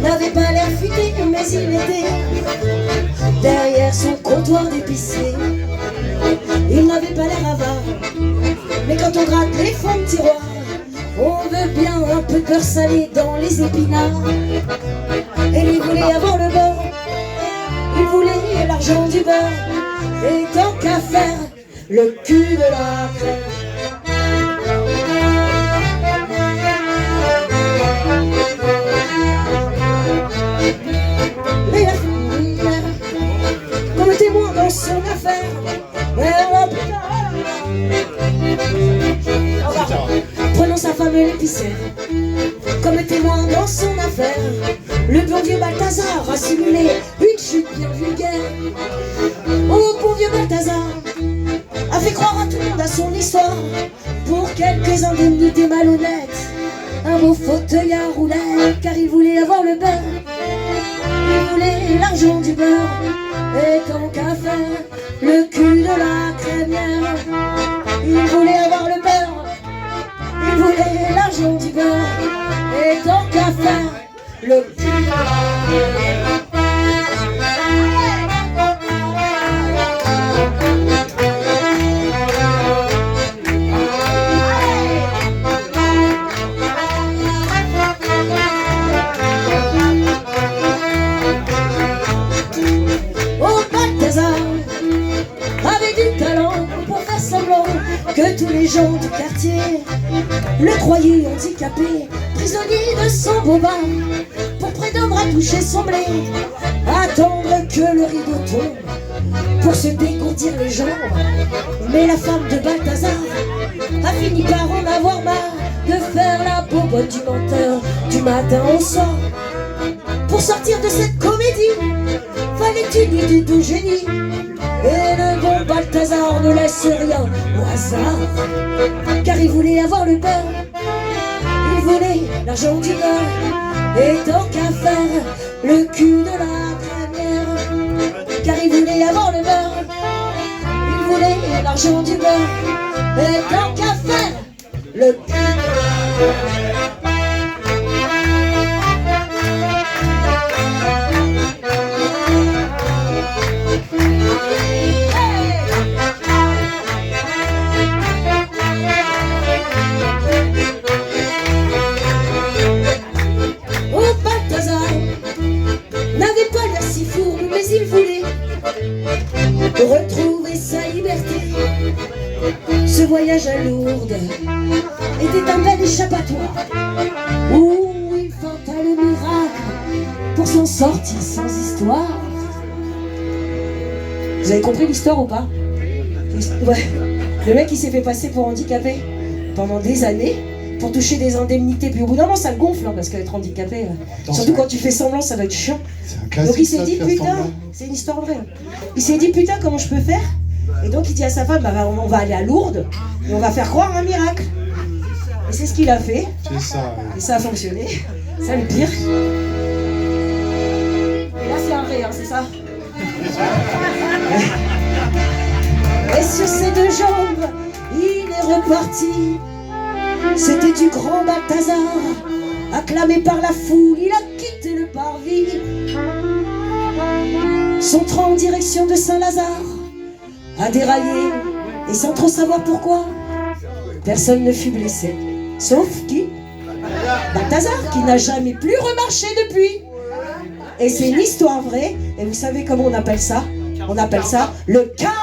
n'avait pas l'air futé, mais il était derrière son comptoir d'épicier. Il n'avait pas l'air avare, mais quand on gratte les fonds de tiroir, on veut bien un peu de beurre salé dans les épinards. Et il voulait avoir le beurre, il voulait l'argent du beurre, et tant qu'à faire, le cul de la crème. Et la fille, comme témoin dans son affaire, prenant sa femme l'épicière comme témoin dans son affaire, le bon vieux Balthazar a simulé une chute bien vulgaire. Oh, bon vieux Balthazar a fait croire à tout le monde à son histoire, pour quelques indemnités malhonnêtes, un beau fauteuil à roulettes, car il voulait avoir le beurre, il voulait l'argent du beurre, et tant qu'à faire, le cul de la crémière. Il voulait avoir le beurre, il voulait l'argent du beurre, et tant qu'à faire, le cul de la crémière. Que tous les gens du quartier le croyaient handicapé, prisonnier de son bobin, pour prétendre à toucher son blé, attendre que le rideau tombe pour se dégourdir les jambes. Mais la femme de Balthazar a fini par en avoir marre de faire la bobotte du menteur du matin au soir. Pour sortir de cette comédie, fallait une idée de génie, et le bon Balthazar ne laisse rien au hasard, car il voulait avoir le beurre, il voulait l'argent du beurre, et tant qu'à faire, le cul de la crémière. Car il voulait avoir le beurre, il voulait l'argent du beurre, et tant qu'à faire, le cul de la crémière. Il voulait retrouver sa liberté. Ce voyage à Lourdes était un bel échappatoire où il tenta le miracle pour s'en sortir sans histoire. Vous avez compris l'histoire ou pas? Ouais. Le mec il s'est fait passer pour handicapé pendant des années pour toucher des indemnités, puis au bout d'un moment ça le gonfle, hein, parce qu'être handicapé, surtout quand tu fais semblant, ça va être chiant. Donc il s'est dit putain, c'est une histoire vraie. Il s'est dit putain, comment je peux faire? Et donc il dit à sa femme, bah, on va aller à Lourdes et on va faire croire un miracle. Et c'est ce qu'il a fait. C'est ça. Ouais. Et ça a fonctionné. C'est le pire. Et là c'est un vrai, hein, c'est ça. Et sur ses deux jambes, il est reparti. C'était du grand Balthazar, acclamé par la foule, il a quitté le parvis. Son train en direction de Saint-Lazare a déraillé, et sans trop savoir pourquoi, personne ne fut blessé. Sauf qui? Balthazar, qui n'a jamais plus remarché depuis. Et c'est une histoire vraie, et vous savez comment on appelle ça? On appelle ça le karma.